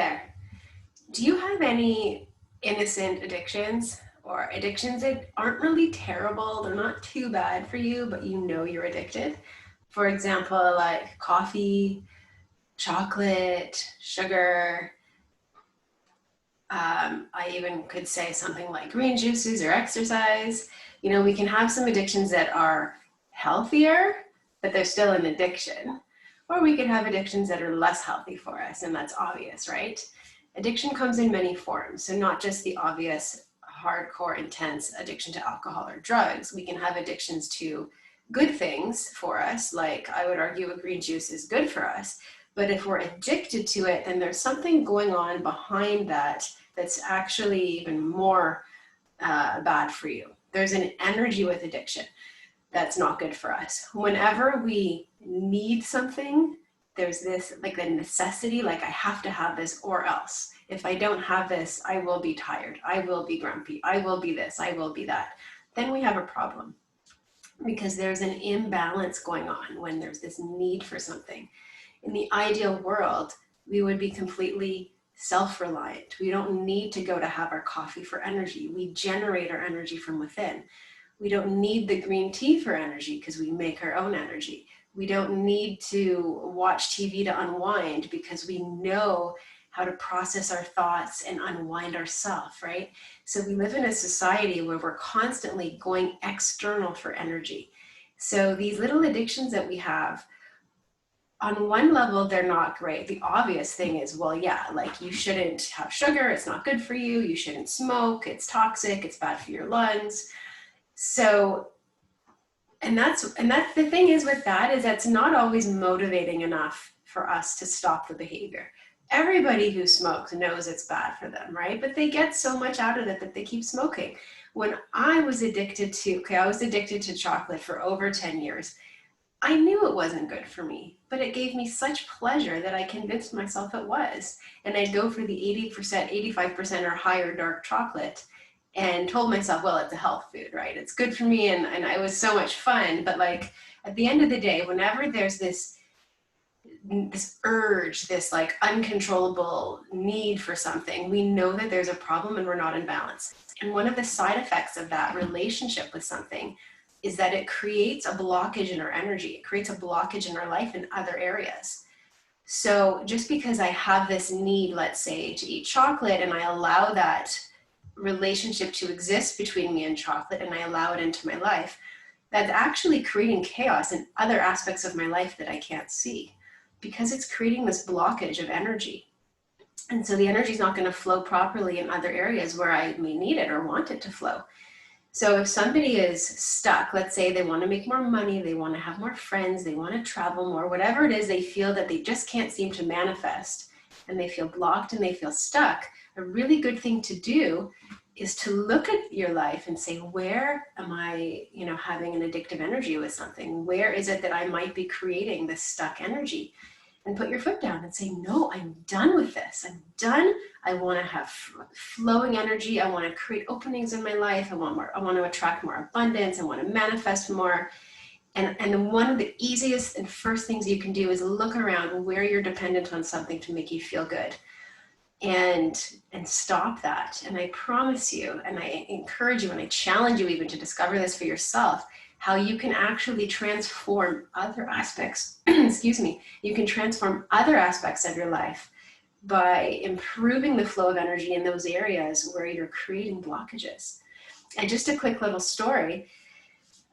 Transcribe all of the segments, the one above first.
there. Do you have any innocent addictions or addictions that aren't really terrible? They're not too bad for you, but you know you're addicted. For example, like coffee, chocolate, sugar. I even could say something like green juices or exercise. You know, we can have some addictions that are healthier, but they're still an addiction. Or we can have addictions that are less healthy for us, and that's obvious, right? Addiction comes in many forms, so not just the obvious, hardcore, intense addiction to alcohol or drugs. We can have addictions to good things for us, like I would argue a green juice is good for us. But if we're addicted to it, then there's something going on behind that that's actually even more bad for you. There's an energy with addiction that's not good for us. Whenever we need something, there's this like the necessity, like I have to have this or else. If I don't have this, I will be tired. I will be grumpy. I will be this. I will be that. Then we have a problem because there's an imbalance going on when there's this need for something. In the ideal world, we would be completely self-reliant. We don't need to go to have our coffee for energy. We generate our energy from within. We don't need the green tea for energy because we make our own energy. We don't need to watch TV to unwind because we know how to process our thoughts and unwind ourselves, right? So we live in a society where we're constantly going external for energy. So these little addictions that we have, on one level, they're not great. The obvious thing is, well, yeah, like you shouldn't have sugar. It's not good for you. You shouldn't smoke. It's toxic. It's bad for your lungs. So, and that's the thing is with that is that's not always motivating enough for us to stop the behavior. Everybody who smokes knows it's bad for them, right? But they get so much out of it that they keep smoking. When I was addicted to chocolate for over 10 years. I knew it wasn't good for me, but it gave me such pleasure that I convinced myself it was. And I'd go for the 80%, 85% or higher dark chocolate and told myself, well, it's a health food, right? It's good for me. And it was so much fun. But like at the end of the day, whenever there's this urge, this like uncontrollable need for something, we know that there's a problem and we're not in balance. And one of the side effects of that relationship with something is that it creates a blockage in our energy. It creates a blockage in our life in other areas. So just because I have this need, let's say, to eat chocolate and I allow that relationship to exist between me and chocolate and I allow it into my life, that's actually creating chaos in other aspects of my life that I can't see because it's creating this blockage of energy. And so the energy is not going to flow properly in other areas where I may need it or want it to flow. So if somebody is stuck, let's say they want to make more money, they want to have more friends, they want to travel more, whatever it is, they feel that they just can't seem to manifest and they feel blocked and they feel stuck, a really good thing to do is to look at your life and say, where am I, having an addictive energy with something? Where is it that I might be creating this stuck energy? And put your foot down and say, no, I'm done with this. I'm done. I want to have flowing energy. I want to create openings in my life. I want to attract more abundance. I want to manifest more. And one of the easiest and first things you can do is look around where you're dependent on something to make you feel good and stop that. And I promise you, and I encourage you, and I challenge you even to discover this for yourself, how you can actually transform other aspects, you can transform other aspects of your life by improving the flow of energy in those areas where you're creating blockages. And just a quick little story,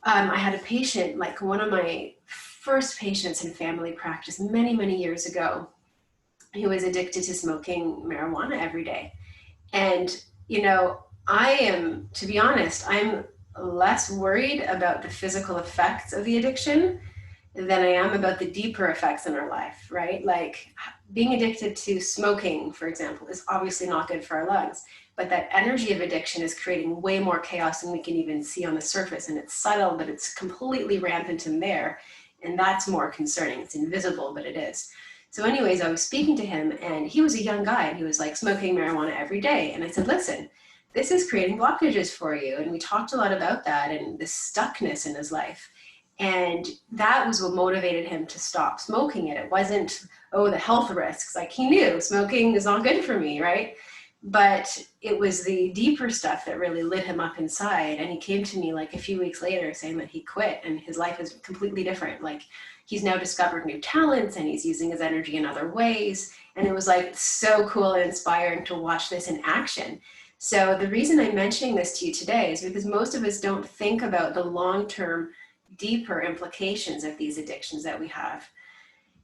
I had a patient, like one of my first patients in family practice many, many years ago, who was addicted to smoking marijuana every day. And, to be honest, I'm less worried about the physical effects of the addiction than I am about the deeper effects in our life, right? Like being addicted to smoking, for example, is obviously not good for our lungs, but that energy of addiction is creating way more chaos than we can even see on the surface. And it's subtle, but it's completely rampant in there. And that's more concerning. It's invisible, but it is. So anyways, I was speaking to him and he was a young guy and he was like smoking marijuana every day. And I said, listen, this is creating blockages for you. And we talked a lot about that and the stuckness in his life. And that was what motivated him to stop smoking it. It wasn't, oh, the health risks. Like, he knew smoking is not good for me, right? But it was the deeper stuff that really lit him up inside. And he came to me like a few weeks later saying that he quit and his life is completely different. Like, he's now discovered new talents and he's using his energy in other ways. And it was like so cool and inspiring to watch this in action. So the reason I'm mentioning this to you today is because most of us don't think about the long-term, deeper implications of these addictions that we have.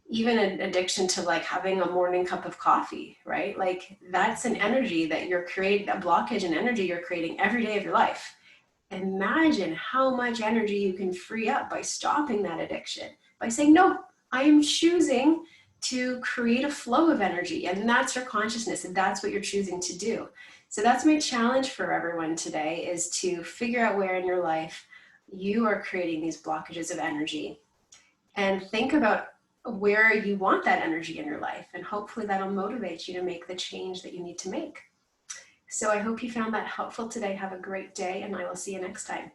Even an addiction to like having a morning cup of coffee, right? Like, that's an energy that you're creating, a blockage and energy you're creating every day of your life. Imagine how much energy you can free up by stopping that addiction, by saying, no, I am choosing to create a flow of energy. And that's your consciousness, and that's what you're choosing to do. So that's my challenge for everyone today, is to figure out where in your life you are creating these blockages of energy, and think about where you want that energy in your life. And hopefully that'll motivate you to make the change that you need to make. So I hope you found that helpful today. Have a great day, and I will see you next time.